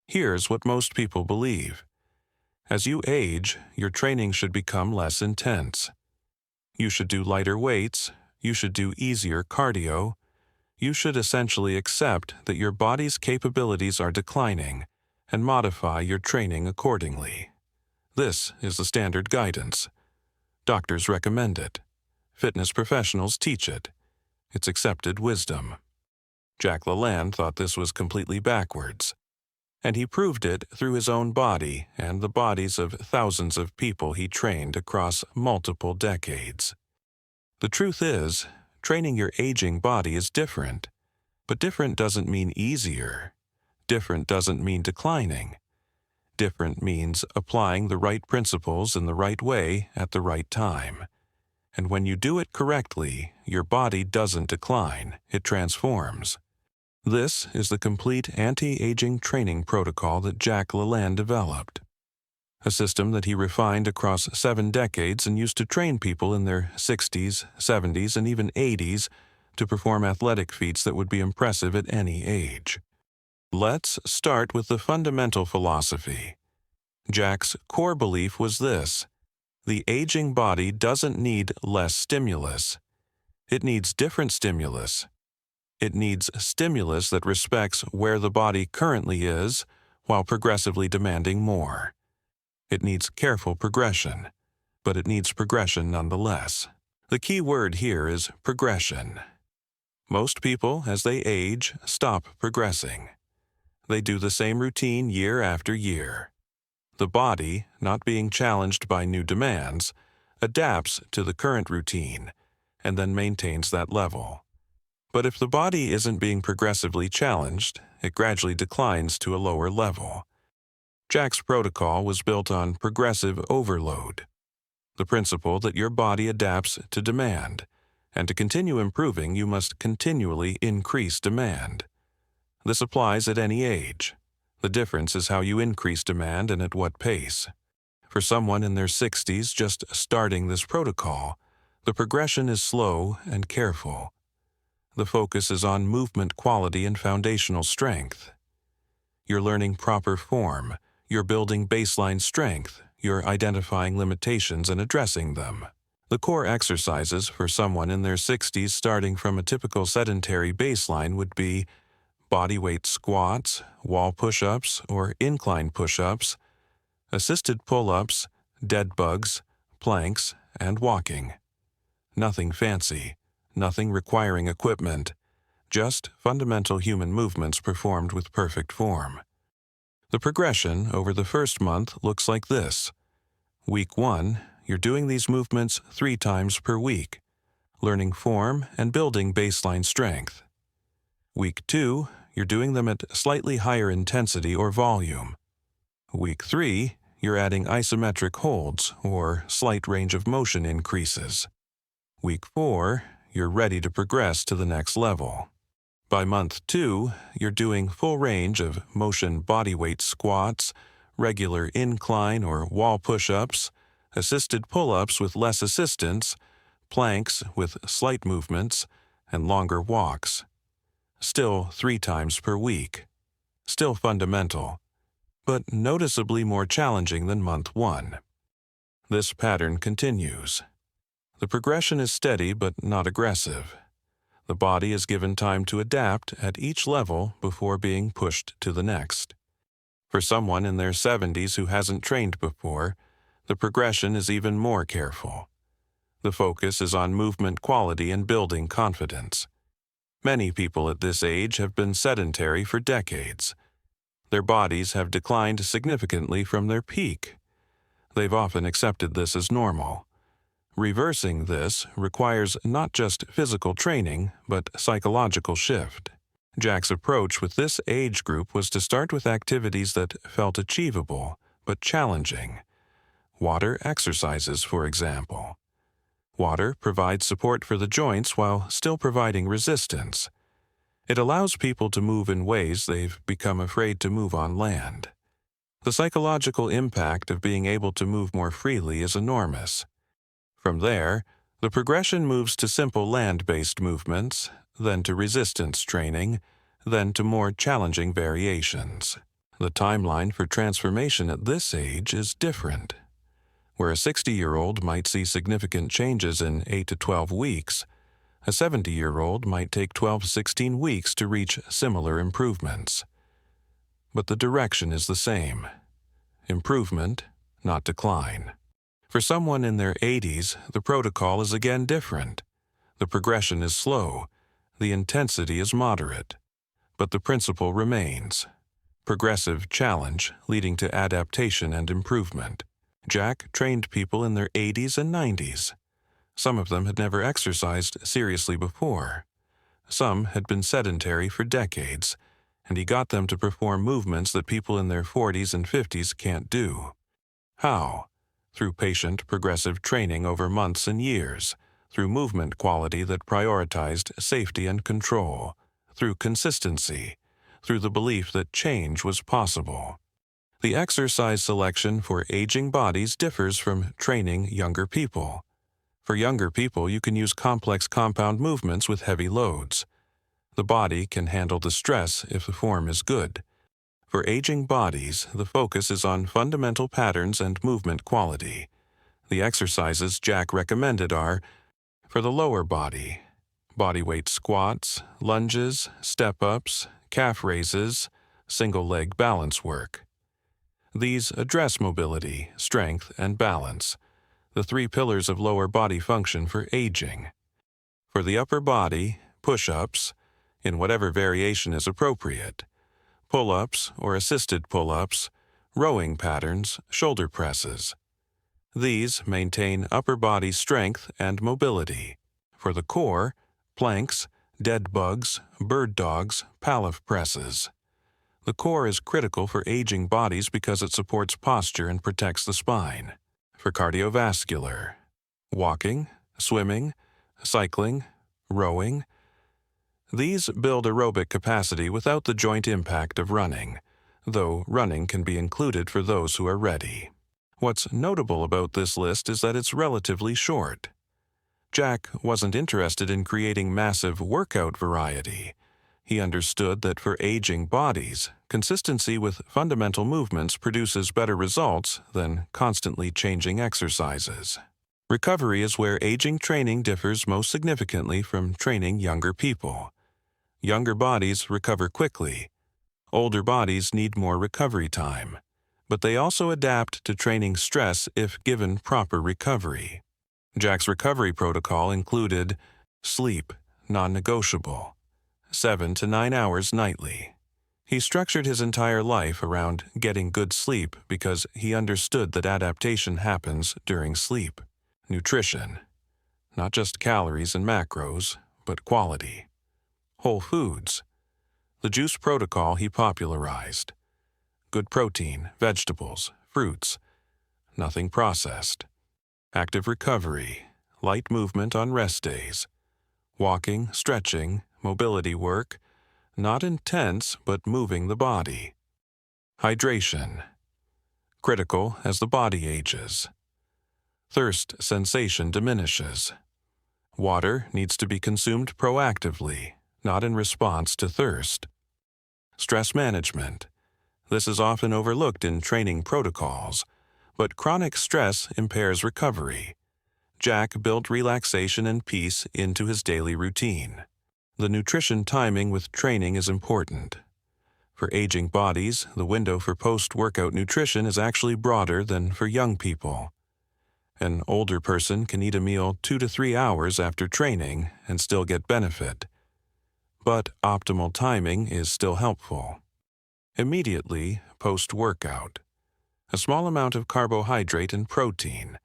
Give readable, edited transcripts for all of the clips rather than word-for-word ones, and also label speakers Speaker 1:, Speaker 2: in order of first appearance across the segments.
Speaker 1: Here's what most people believe. As you age, your training should become less intense. You should do lighter weights, you should do easier cardio, you should essentially accept that your body's capabilities are declining and modify your training accordingly. This is the standard guidance. Doctors recommend it. Fitness professionals teach it. It's accepted wisdom. Jack LaLanne thought this was completely backwards, and he proved it through his own body and the bodies of thousands of people he trained across multiple decades. The truth is, training your aging body is different, but different doesn't mean easier. Different doesn't mean declining. Different means applying the right principles in the right way at the right time. And when you do it correctly, your body doesn't decline, it transforms. This is the complete anti-aging training protocol that Jack LaLanne developed. A system that he refined across 7 decades and used to train people in their 60s, 70s, and even 80s to perform athletic feats that would be impressive at any age. Let's start with the fundamental philosophy. Jack's core belief was this: the aging body doesn't need less stimulus. It needs different stimulus. It needs stimulus that respects where the body currently is while progressively demanding more. It needs careful progression, but it needs progression nonetheless. The key word here is progression. Most people, as they age, stop progressing. They do the same routine year after year. The body, not being challenged by new demands, adapts to the current routine and then maintains that level. But if the body isn't being progressively challenged, it gradually declines to a lower level. Jack's protocol was built on progressive overload, the principle that your body adapts to demand, and to continue improving, you must continually increase demand. This applies at any age. The difference is how you increase demand and at what pace. For someone in their 60s just starting this protocol, the progression is slow and careful. The focus is on movement quality and foundational strength. You're learning proper form. You're building baseline strength, you're identifying limitations and addressing them. The core exercises for someone in their 60s starting from a typical sedentary baseline would be bodyweight squats, wall push-ups or incline push-ups, assisted pull-ups, dead bugs, planks, and walking. Nothing fancy, nothing requiring equipment, just fundamental human movements performed with perfect form. The progression over the first month looks like this. Week 1, you're doing these movements 3 times per week, learning form and building baseline strength. Week 2, you're doing them at slightly higher intensity or volume. Week 3, you're adding isometric holds or slight range of motion increases. Week 4, you're ready to progress to the next level. By month 2, you're doing full range of motion bodyweight squats, regular incline or wall push-ups, assisted pull-ups with less assistance, planks with slight movements, and longer walks. Still 3 times per week. Still fundamental, but noticeably more challenging than month 1. This pattern continues. The progression is steady but not aggressive. The body is given time to adapt at each level before being pushed to the next. For someone in their 70s who hasn't trained before, the progression is even more careful. The focus is on movement quality and building confidence. Many people at this age have been sedentary for decades. Their bodies have declined significantly from their peak. They've often accepted this as normal. Reversing this requires not just physical training, but psychological shift. Jack's approach with this age group was to start with activities that felt achievable, but challenging. Water exercises, for example. Water provides support for the joints while still providing resistance. It allows people to move in ways they've become afraid to move on land. The psychological impact of being able to move more freely is enormous. From there, the progression moves to simple land-based movements, then to resistance training, then to more challenging variations. The timeline for transformation at this age is different. Where a 60-year-old might see significant changes in 8 to 12 weeks, a 70-year-old might take 12 to 16 weeks to reach similar improvements. But the direction is the same: improvement, not decline. For someone in their 80s, the protocol is again different. The progression is slow, the intensity is moderate, but the principle remains: progressive challenge leading to adaptation and improvement. Jack trained people in their 80s and 90s. Some of them had never exercised seriously before. Some had been sedentary for decades, and he got them to perform movements that people in their 40s and 50s can't do. How? Through patient, progressive training over months and years, through movement quality that prioritized safety and control, through consistency, through the belief that change was possible. The exercise selection for aging bodies differs from training younger people. For younger people, you can use complex compound movements with heavy loads. The body can handle the stress if the form is good. For aging bodies, the focus is on fundamental patterns and movement quality. The exercises Jack recommended are: for the lower body, bodyweight squats, lunges, step-ups, calf raises, single-leg balance work. These address mobility, strength, and balance, the three pillars of lower body function for aging. For the upper body, push-ups, in whatever variation is appropriate, pull-ups or assisted pull-ups, rowing patterns, shoulder presses. These maintain upper body strength and mobility. For the core, planks, dead bugs, bird dogs, palaf presses. The core is critical for aging bodies because it supports posture and protects the spine. For cardiovascular, walking, swimming, cycling, rowing. These build aerobic capacity without the joint impact of running, though running can be included for those who are ready. What's notable about this list is that it's relatively short. Jack wasn't interested in creating massive workout variety. He understood that for aging bodies, consistency with fundamental movements produces better results than constantly changing exercises. Recovery is where aging training differs most significantly from training younger people. Younger bodies recover quickly. Older bodies need more recovery time, but they also adapt to training stress if given proper recovery. Jack's recovery protocol included sleep, non-negotiable, 7 to 9 hours nightly. He structured his entire life around getting good sleep because he understood that adaptation happens during sleep. Nutrition, not just calories and macros, but quality. Whole foods, the juice protocol he popularized. Good protein, vegetables, fruits, nothing processed. Active recovery, light movement on rest days. Walking, stretching, mobility work, not intense but moving the body. Hydration, critical as the body ages. Thirst sensation diminishes. Water needs to be consumed proactively, not in response to thirst. Stress management. This is often overlooked in training protocols, but chronic stress impairs recovery. Jack built relaxation and peace into his daily routine. The nutrition timing with training is important. For aging bodies, the window for post-workout nutrition is actually broader than for young people. An older person can eat a meal 2 to 3 hours after training and still get benefit. But optimal timing is still helpful. Immediately post-workout. A small amount of carbohydrate and protein.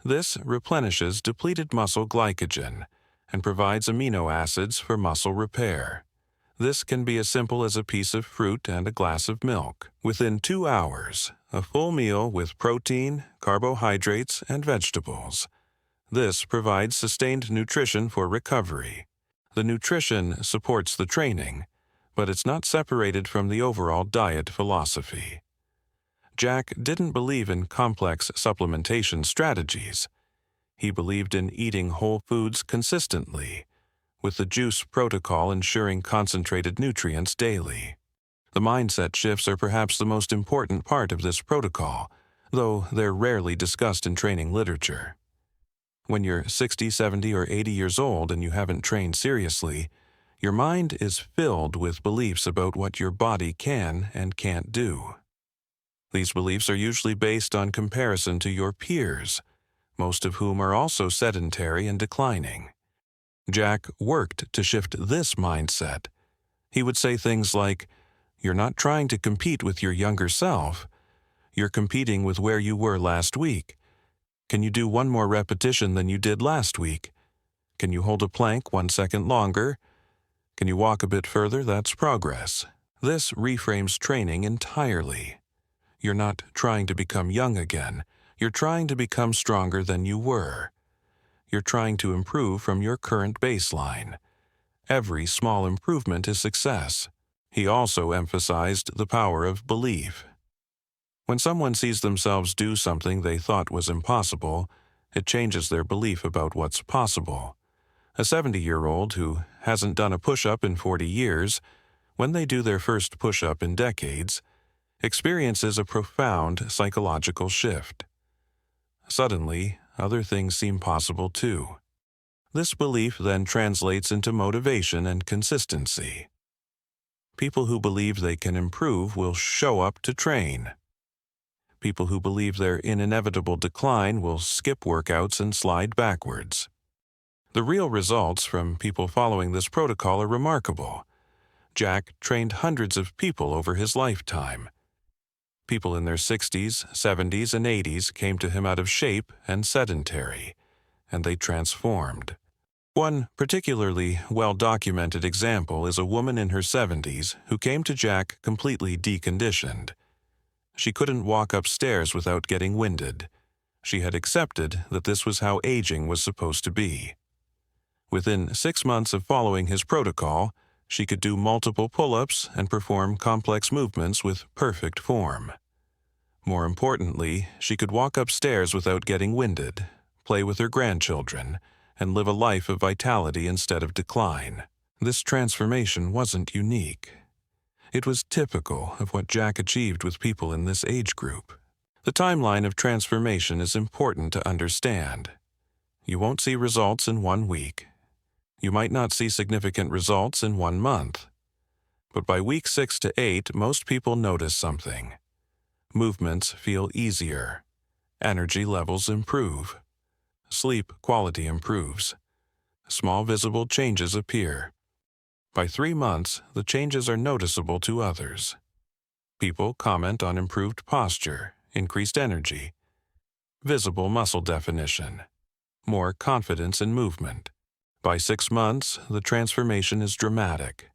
Speaker 1: This replenishes depleted muscle glycogen and provides amino acids for muscle repair. This can be as simple as a piece of fruit and a glass of milk. Within 2 hours, a full meal with protein, carbohydrates, and vegetables. This provides sustained nutrition for recovery. The nutrition supports the training, but it's not separated from the overall diet philosophy. Jack didn't believe in complex supplementation strategies. He believed in eating whole foods consistently, with the juice protocol ensuring concentrated nutrients daily. The mindset shifts are perhaps the most important part of this protocol, though they're rarely discussed in training literature. When you're 60, 70, or 80 years old and you haven't trained seriously, your mind is filled with beliefs about what your body can and can't do. These beliefs are usually based on comparison to your peers, most of whom are also sedentary and declining. Jack worked to shift this mindset. He would say things like, "You're not trying to compete with your younger self. You're competing with where you were last week. Can you do one more repetition than you did last week? Can you hold a plank 1 second longer? Can you walk a bit further? That's progress." This reframes training entirely. You're not trying to become young again. You're trying to become stronger than you were. You're trying to improve from your current baseline. Every small improvement is success. He also emphasized the power of belief. When someone sees themselves do something they thought was impossible, it changes their belief about what's possible. A 70-year-old who hasn't done a push-up in 40 years, when they do their first push-up in decades, experiences a profound psychological shift. Suddenly, other things seem possible too. This belief then translates into motivation and consistency. People who believe they can improve will show up to train. People who believe they're in inevitable decline will skip workouts and slide backwards. The real results from people following this protocol are remarkable. Jack trained hundreds of people over his lifetime. People in their 60s, 70s, and 80s came to him out of shape and sedentary, and they transformed. One particularly well-documented example is a woman in her 70s who came to Jack completely deconditioned. She couldn't walk upstairs without getting winded. She had accepted that this was how aging was supposed to be. Within 6 months of following his protocol, she could do multiple pull-ups and perform complex movements with perfect form. More importantly, she could walk upstairs without getting winded, play with her grandchildren, and live a life of vitality instead of decline. This transformation wasn't unique. It was typical of what Jack achieved with people in this age group. The timeline of transformation is important to understand. You won't see results in 1 week. You might not see significant results in 1 month. But by week 6 to 8, most people notice something. Movements feel easier. Energy levels improve. Sleep quality improves. Small visible changes appear. By 3 months, the changes are noticeable to others. People comment on improved posture, increased energy, visible muscle definition, more confidence in movement. By 6 months, the transformation is dramatic.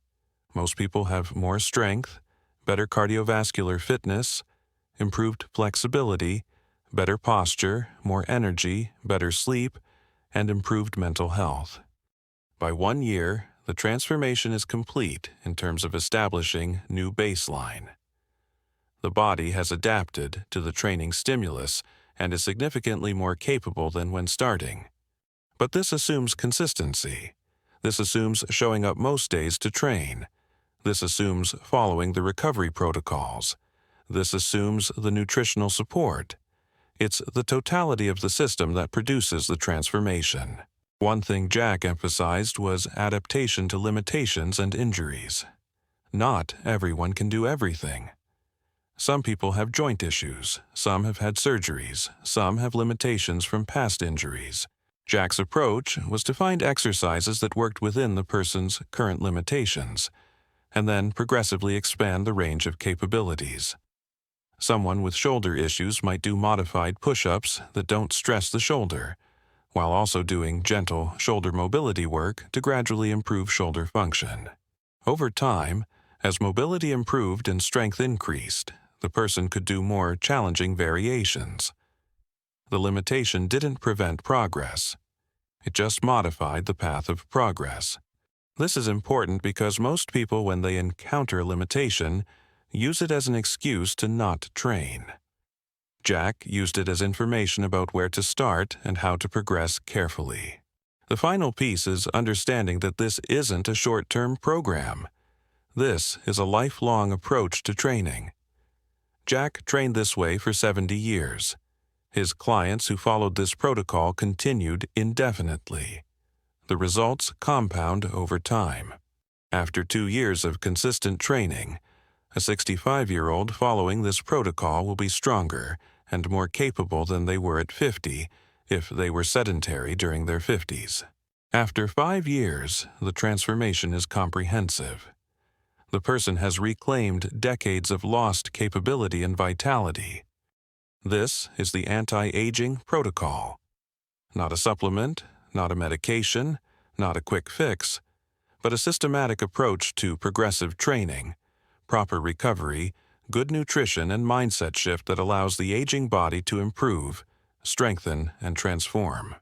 Speaker 1: Most people have more strength, better cardiovascular fitness, improved flexibility, better posture, more energy, better sleep, and improved mental health. By 1 year, the transformation is complete in terms of establishing new baseline. The body has adapted to the training stimulus and is significantly more capable than when starting. But this assumes consistency. This assumes showing up most days to train. This assumes following the recovery protocols. This assumes the nutritional support. It's the totality of the system that produces the transformation. One thing Jack emphasized was adaptation to limitations and injuries. Not everyone can do everything. Some people have joint issues, some have had surgeries, some have limitations from past injuries. Jack's approach was to find exercises that worked within the person's current limitations, and then progressively expand the range of capabilities. Someone with shoulder issues might do modified push-ups that don't stress the shoulder, while also doing gentle shoulder mobility work to gradually improve shoulder function. Over time, as mobility improved and strength increased, the person could do more challenging variations. The limitation didn't prevent progress. It just modified the path of progress. This is important because most people, when they encounter a limitation, use it as an excuse to not train. Jack used it as information about where to start and how to progress carefully. The final piece is understanding that this isn't a short-term program. This is a lifelong approach to training. Jack trained this way for 70 years. His clients who followed this protocol continued indefinitely. The results compound over time. After 2 years of consistent training, a 65-year-old following this protocol will be stronger and more capable than they were at 50 if they were sedentary during their 50s. After 5 years, the transformation is comprehensive. The person has reclaimed decades of lost capability and vitality. This is the anti-aging protocol. Not a supplement, not a medication, not a quick fix, but a systematic approach to progressive training, proper recovery, good nutrition, and mindset shift that allows the aging body to improve, strengthen, and transform.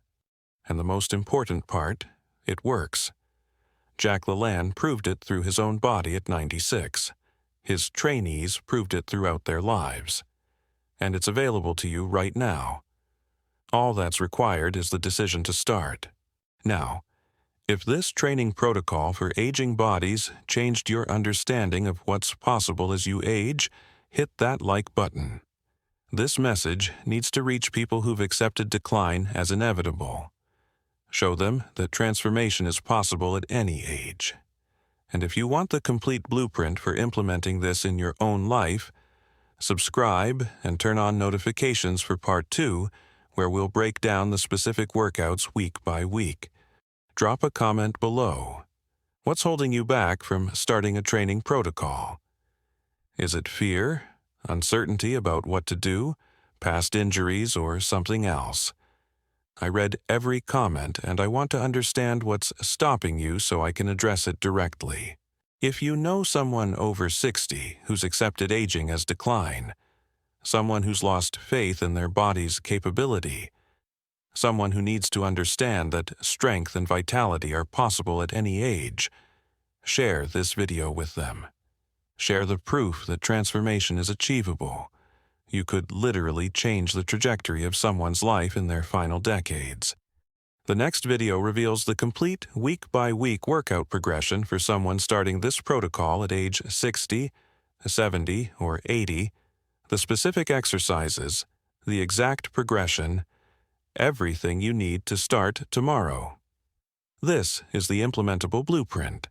Speaker 1: And the most important part, it works. Jack LaLanne proved it through his own body at 96. His trainees proved it throughout their lives. And it's available to you right now. All that's required is the decision to start. Now, if this training protocol for aging bodies changed your understanding of what's possible as you age, hit that like button. This message needs to reach people who've accepted decline as inevitable. Show them that transformation is possible at any age. And if you want the complete blueprint for implementing this in your own life, subscribe and turn on notifications for Part 2, where we'll break down the specific workouts week by week. Drop a comment below. What's holding you back from starting a training protocol? Is it fear, uncertainty about what to do, past injuries, or something else? I read every comment and I want to understand what's stopping you so I can address it directly. If you know someone over 60 who's accepted aging as decline, someone who's lost faith in their body's capability, someone who needs to understand that strength and vitality are possible at any age, share this video with them. Share the proof that transformation is achievable. You could literally change the trajectory of someone's life in their final decades. The next video reveals the complete week-by-week workout progression for someone starting this protocol at age 60, 70, or 80, the specific exercises, the exact progression, everything you need to start tomorrow. This is the implementable blueprint.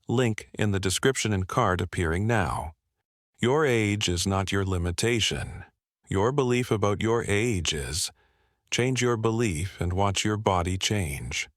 Speaker 1: Link in the description and card appearing now. Your age is not your limitation. Your belief about your age is. Change your belief and watch your body change.